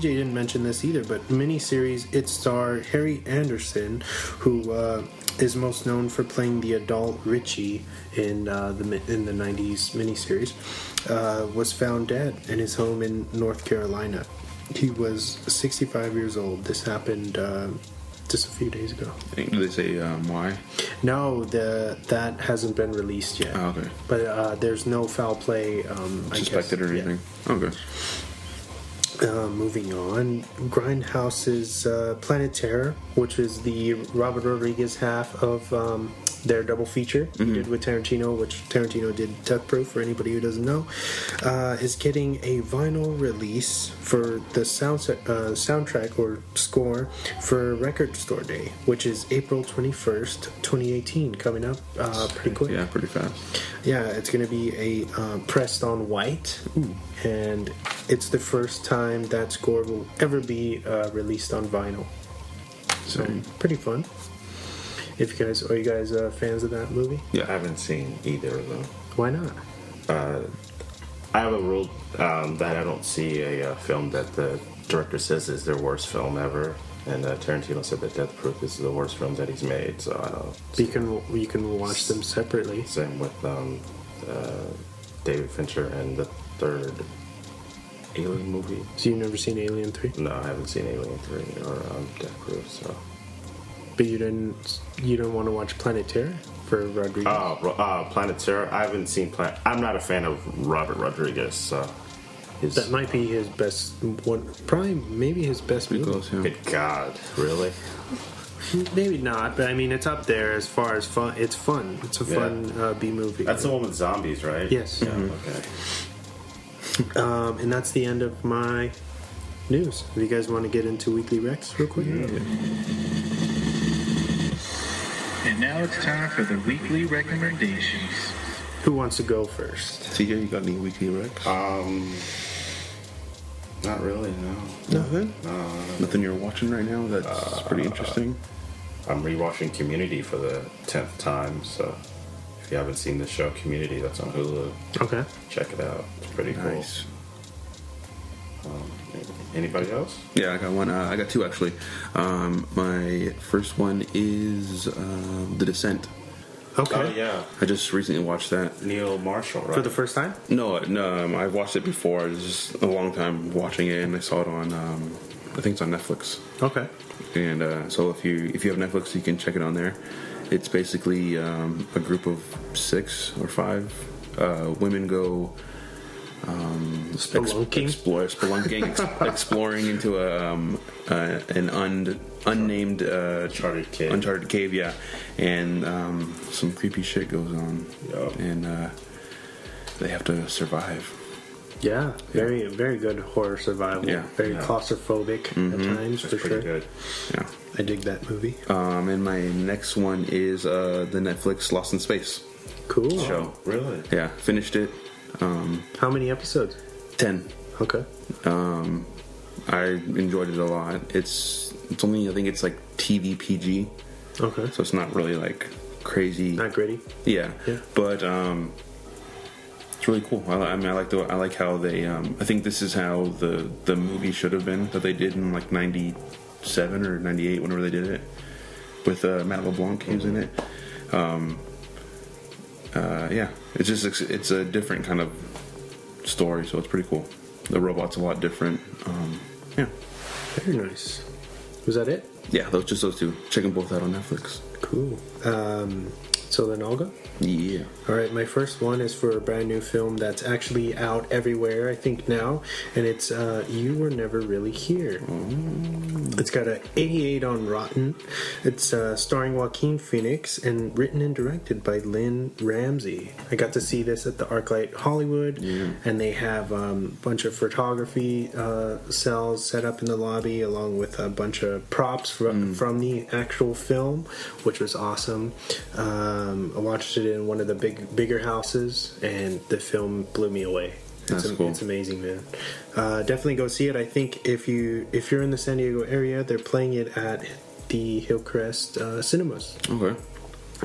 TJ didn't mention this either, but miniseries, it starred Harry Anderson, who is most known for playing the adult Richie in the 90s miniseries, was found dead in his home in North Carolina. He was 65 years old. This happened just a few days ago. Did they say why? No, that hasn't been released yet. Oh, okay. But there's no foul play suspected or anything. Yeah. Okay. Moving on, Grindhouse's Planet Terror, which is the Robert Rodriguez half of their double feature he did with Tarantino, which Tarantino did Death Proof, for anybody who doesn't know, is getting a vinyl release for the soundtrack or score for Record Store Day, which is April 21st, 2018, coming up pretty quick. Yeah, pretty fast. Yeah, it's going to be a pressed on white, and it's the first time that score will ever be released on vinyl. So, pretty fun. Are you guys fans of that movie? Yeah, I haven't seen either of them. Why not? I have a rule that I don't see a film that the director says is their worst film ever. And Tarantino said that Death Proof is the worst film that he's made, so I don't. You can watch them separately. Same with David Fincher and the third Alien movie. So you've never seen Alien 3? No, I haven't seen Alien 3 or Death Proof. So. But you didn't want to watch Planet Terror for Rodriguez? Planet Terror. I haven't seen Planet. I'm not a fan of Robert Rodriguez. So. That might be his best one. Probably, maybe his best movie. Close, yeah. Good God, really? Maybe not, but I mean, it's up there as far as fun. It's fun. It's a fun B movie. That's the one with zombies, right? Yes. Yeah. Okay. And that's the end of my news. Do you guys want to get into Weekly Recs real quick? Yeah. And now it's time for the weekly recommendations. Who wants to go first? TJ, you got any weekly recs? Not really, no. Nothing? Nothing you're watching right now that's pretty interesting? I'm rewatching Community for the 10th time, so if you haven't seen the show Community, that's on Hulu. Okay. Check it out. It's pretty Nice. cool. Anybody else? Yeah, I got one. I got two, actually. My first one is The Descent. Okay. Oh, yeah. I just recently watched that. Neil Marshall, right? For the first time? No, I've watched it before. It was just a long time watching it, and I saw it on, I think it's on Netflix. Okay. And so if you have Netflix, you can check it on there. It's basically a group of 6 or 5 women go Spelunking? exploring into an unnamed uncharted cave, yeah, and some creepy shit goes on, and they have to survive. Yeah, very very good horror survival. Yeah. Very claustrophobic at times, for sure. Good. Yeah. I dig that movie. And my next one is the Netflix Lost in Space Cool. show. Really? Yeah, finished it. How many episodes? 10. Okay. I enjoyed it a lot. It's only, I think it's like TV PG, Okay. so it's not really like crazy. Not gritty. Yeah. Yeah. But it's really cool. I like how they. I think this is how the movie should have been that they did in like '97 or '98, whenever they did it, with Matt LeBlanc. He was in it. Yeah, it's a different kind of story, so it's pretty cool. The robot's a lot different. Yeah. Very nice. Was that it? Yeah, those two. Check them both out on Netflix. Cool. So then I'll go? Yeah. Alright, my first one is for a brand new film that's actually out everywhere, I think now, and it's You Were Never Really Here. It's got an 88 on Rotten. It's starring Joaquin Phoenix and written and directed by Lynn Ramsey. I got to see this at the ArcLight Hollywood, and they have a bunch of photography cells set up in the lobby along with a bunch of props from the actual film, which was awesome. I watched it in one of the bigger houses, and the film blew me away. That's cool. It's amazing, man. Definitely go see it. I think if you're in the San Diego area, they're playing it at the Hillcrest Cinemas. Okay.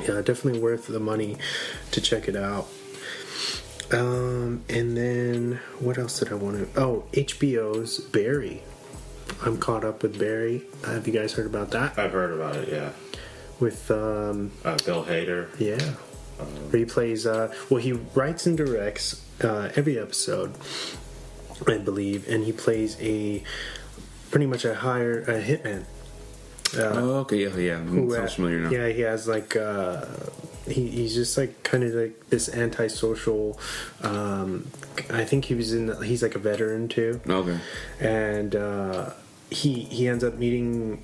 Yeah, definitely worth the money to check it out. And then what else did I want to? Oh, HBO's Barry. I'm Caught Up with Barry. Have you guys heard about that? I've heard about it, yeah. With Bill Hader. yeah, where he plays. Well, he writes and directs every episode, I believe, and he plays pretty much a hitman. Okay, yeah. Sounds familiar now. Yeah, he has like he's just like kind of like this antisocial. I think he's like a veteran too. Okay. And he ends up meeting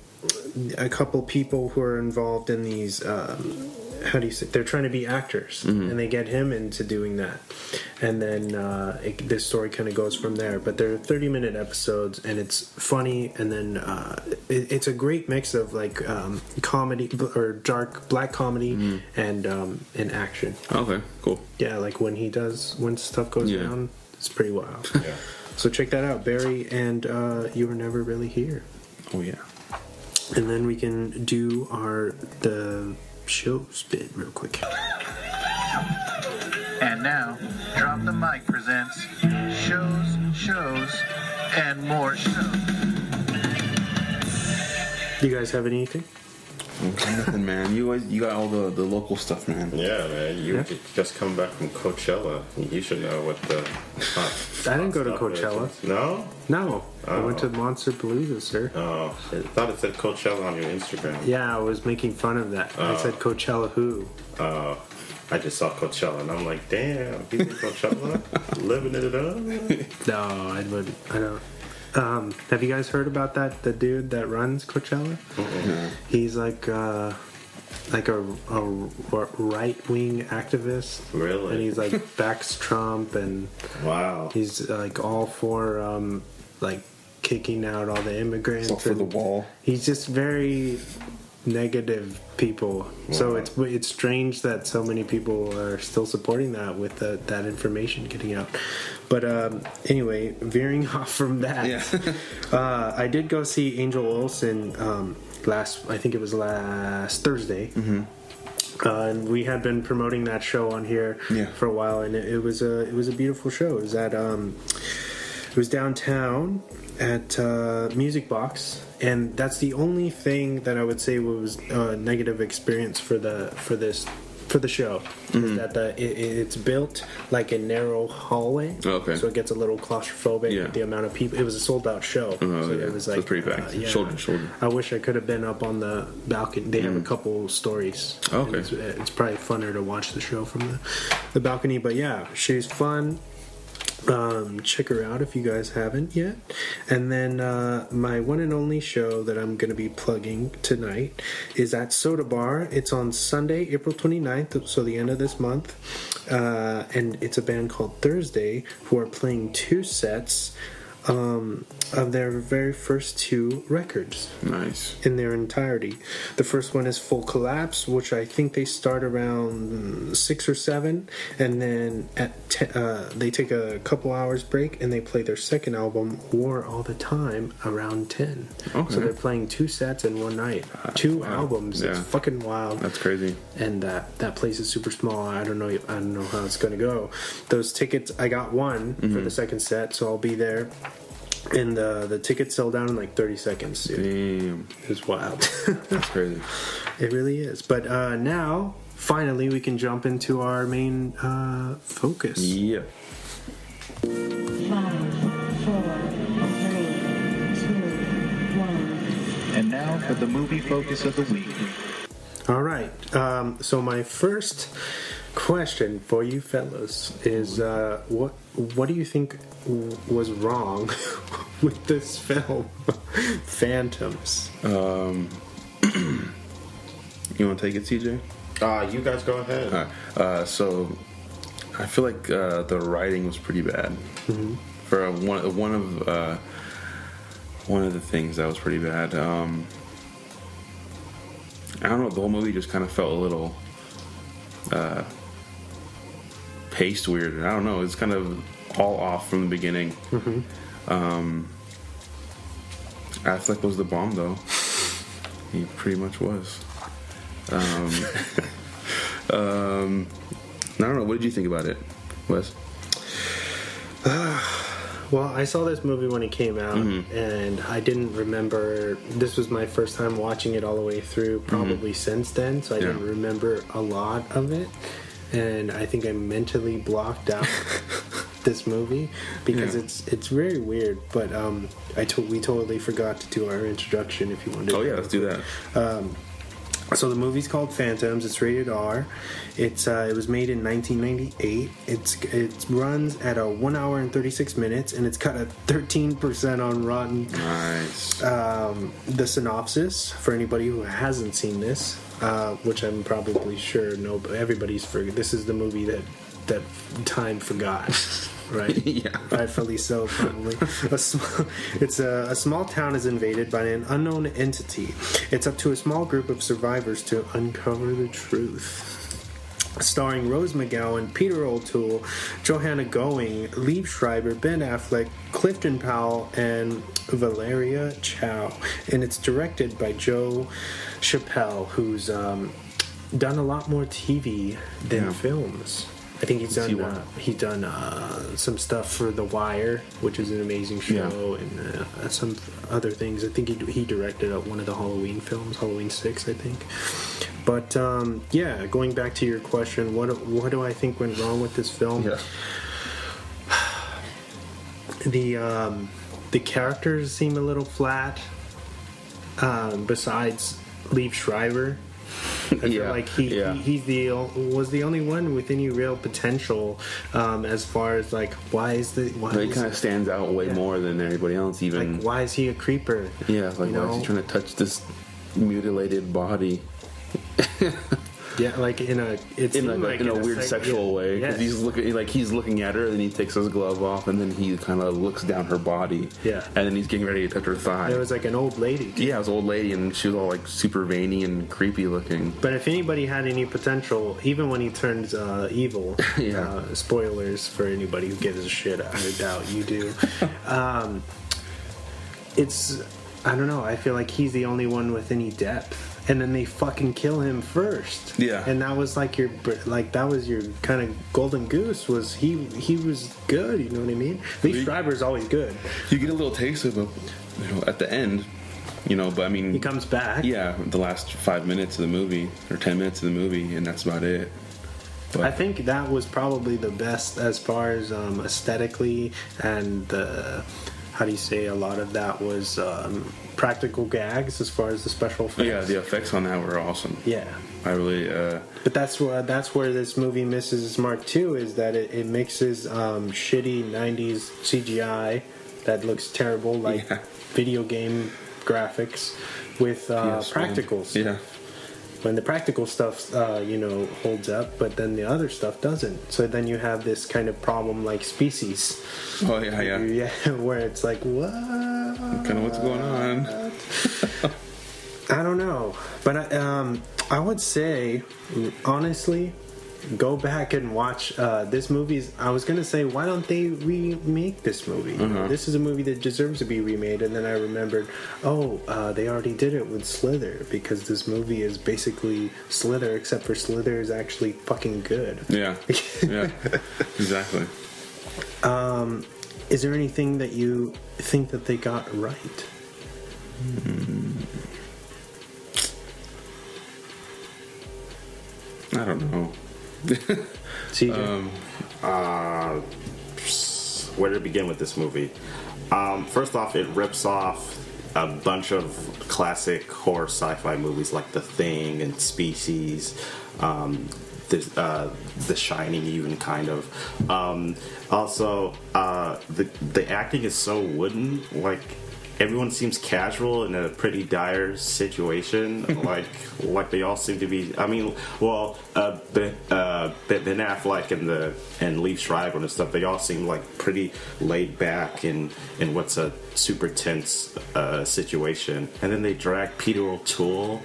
a couple people who are involved in these. How do you say? They're trying to be actors, and they get him into doing that, and then this story kind of goes from there. But they're 30-minute episodes, and it's funny, and then it's a great mix of like comedy or dark black comedy and action. Okay, cool. Yeah, like when stuff goes down, it's pretty wild. Yeah. So check that out, Barry, and You Were Never Really Here. Oh yeah. And then we can do the shows bit real quick. And now, Drop the Mic presents shows, and more shows. Do you guys have anything? Nothing, man. You got all the local stuff, man. Yeah, man. You just come back from Coachella. You should know what the. I didn't go to Coachella. No? No, I went to Monster Palooza, sir. Oh, I thought it said Coachella on your Instagram. Yeah, I was making fun of that. I said Coachella who? I just saw Coachella and I'm like, damn, he's in Coachella, living it up. No, I wouldn't. I don't. Have you guys heard about that? The dude that runs Coachella? Mm-mm. He's like a right wing activist. Really? And he's like backs Trump, and Wow. he's like all for like kicking out all the immigrants. It's all for the and wall. He's just very negative people. So it's strange that so many people are still supporting that with that information getting out. But anyway, veering off from that, I did go see Angel Olsen I think it was last Thursday. Mm-hmm. And we had been promoting that show on here for a while, and it was a beautiful show. It was it was downtown at Music Box, and that's the only thing that I would say was a negative experience for the show. Is that it's built like a narrow hallway, so it gets a little claustrophobic with the amount of people. It was a sold out show, it was like pretty packed, shoulder to shoulder. I wish I could have been up on the balcony. They have a couple stories. Okay, it's probably funner to watch the show from the balcony. But yeah, she's fun. Check her out if you guys haven't yet. And then my one and only show that I'm going to be plugging tonight is at Soda Bar. It's on Sunday, April 29th, so the end of this month. And it's a band called Thursday who are playing 2 sets of their very first 2 records. Nice. In their entirety. The first one is Full Collapse, which I think they start around 6 or 7, and then they take a couple hours break and they play their second album, War All the Time, around 10. Okay. So they're playing 2 sets in one night. 2 albums. Yeah. It's fucking wild. That's crazy. And that place is super small. I don't know how it's gonna go. Those tickets, I got one for the second set, so I'll be there. And the tickets sell down in like 30 seconds. Dude. Damn. It's wild. That's crazy. It really is. But now, finally, we can jump into our main focus. Yeah. 5, 4, 3, 2, 1. And now for the movie focus of the week. All right. So my first question for you fellas is what do you think was wrong with this film, Phantoms? You want to take it, CJ? You guys go ahead. All right. So I feel like the writing was pretty bad. Mm-hmm. For one of the things that was pretty bad. I don't know. The whole movie just kind of felt a little paced weird. I don't know. It's kind of all off from the beginning. Mm-hmm. Affleck was the bomb, though. He pretty much was. I don't know. What did you think about it, Wes? Well, I saw this movie when it came out, and I didn't remember. This was my first time watching it all the way through, probably since then, so I didn't remember a lot of it. And I think I mentally blocked out this movie because it's very weird. But we totally forgot to do our introduction. If you want to, let's do that. So the movie's called Phantoms. It's rated R. It was made in 1998. It runs at 1 hour and 36 minutes, and it's got a 13% on Rotten. Nice. The synopsis for anybody who hasn't seen this, which I'm probably sure everybody's forgot. This is the movie that time forgot. Right? Yeah. Rightfully so, probably. A small town is invaded by an unknown entity. It's up to a small group of survivors to uncover the truth. Starring Rose McGowan, Peter O'Toole, Johanna Going, Liev Schreiber, Ben Affleck, Clifton Powell, and Valeria Chow. And it's directed by Joe Chappelle, who's done a lot more TV than films. I think he's done some stuff for The Wire, which is an amazing show, and some other things. I think he directed one of the Halloween films, Halloween 6, I think. But going back to your question, what do I think went wrong with this film? Yeah. The characters seem a little flat. Besides Liev Schreiber. I feel like he was the only one with any real potential as far as like why he kind of stands out way more than everybody else. Even like why is he a creeper? Yeah, like why is he trying to touch this mutilated body? Yeah, like in a weird sexual way. Because he's looking at her, and then he takes his glove off, and then he kind of looks down her body. Yeah, and then he's getting ready to touch her thigh. It was like an old lady. Yeah, it was an old lady, and she was all like super veiny and creepy looking. But if anybody had any potential, even when he turns evil, spoilers for anybody who gives a shit. I doubt you do. I don't know. I feel like he's the only one with any depth. And then they fucking kill him first. Yeah. And that was like your kind of golden goose. Was he was good? You know what I mean? Liev Schreiber's always good. You get a little taste of him, at the end. But I mean, he comes back. Yeah, the last 5 minutes of the movie or 10 minutes of the movie, and that's about it. But I think that was probably the best as far as aesthetically and how do you say, a lot of that was practical gags as far as the special effects. Yeah, the effects on that were awesome. Yeah. I really... But that's where this movie misses its mark too, is that it mixes shitty 90s CGI that looks terrible, like video game graphics, with practicals. Yeah. When the practical stuff, holds up, but then the other stuff doesn't. So then you have this kind of problem like Species. Oh, yeah. Yeah, where it's like, what? Kind of what's going on? I don't know. But I would say, honestly, go back and watch this movie. I was going to say, why don't they remake this movie? This is a movie that deserves to be remade. And then I remembered, they already did it with Slither, because this movie is basically Slither, except for Slither is actually fucking good. Yeah, exactly. Is there anything that you think that they got right? I don't know. CJ? Where to begin with this movie? First off, it rips off a bunch of classic horror sci-fi movies like The Thing and Species, The Shining, even kind of. Also, the acting is so wooden. Like, everyone seems casual in a pretty dire situation. like they all seem to be. I mean, Ben Affleck and Liev Schreiber and stuff. They all seem like pretty laid back in what's a super tense situation. And then they drag Peter O'Toole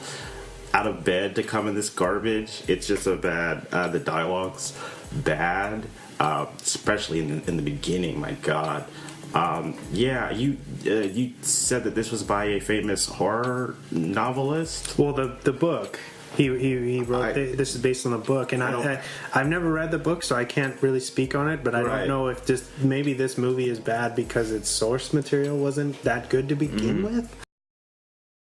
out of bed to come in this garbage. It's just so bad. The dialogue's bad, especially in the beginning. My God. You said that this was by a famous horror novelist. Well, the book He wrote. This is based on a book, and I've never read the book, so I can't really speak on it. But I don't know if maybe this movie is bad because its source material wasn't that good to begin with.